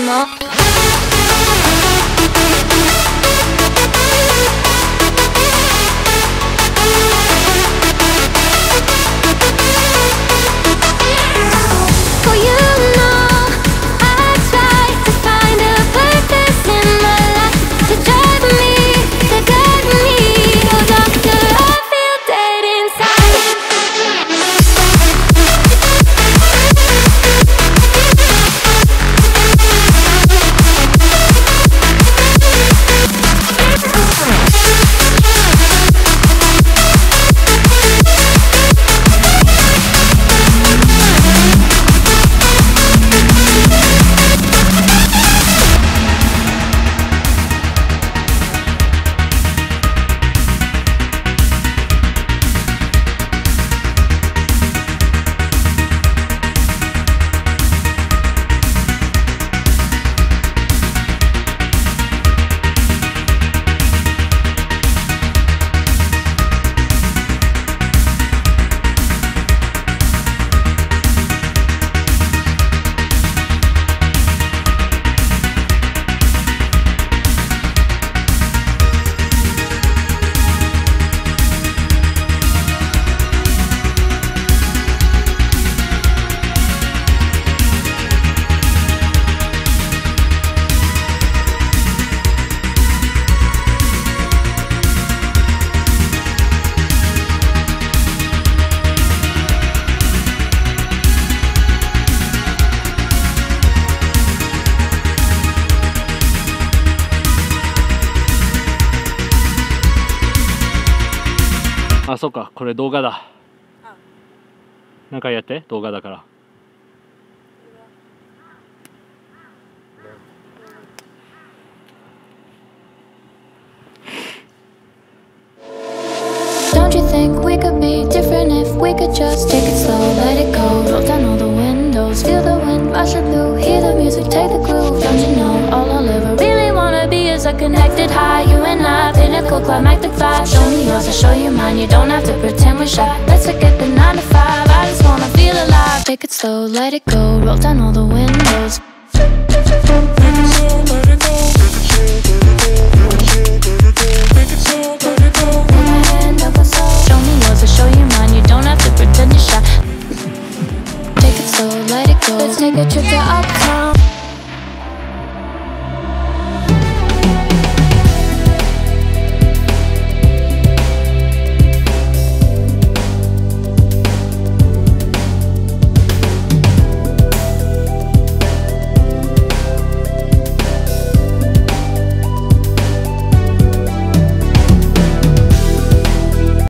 more. For you know, I try to find a purpose in my life to drive me, to guide me. Oh doctor, I feel dead inside.あ、そうか、これ動画だ。なんかやって、動画だから。Don't you think we could be different if we could just take it slow, let it go, roll down all the windows, feel the wind rush it through, hear the music, take the groove. Don't you know all I'll ever really wanna be is a connected high, you and I, pinnacle climactic flash. Show me yours, I'll show you mine, you don't have to pretend we're shy. Let's forget the 9 to 5, I just wanna feel alive. Take it slow, let it go, roll down all the windows. Show me yours, I'll show you mine, you don't have to pretend you're shy. Take it slow, let it go. Let's take a trip to uptown.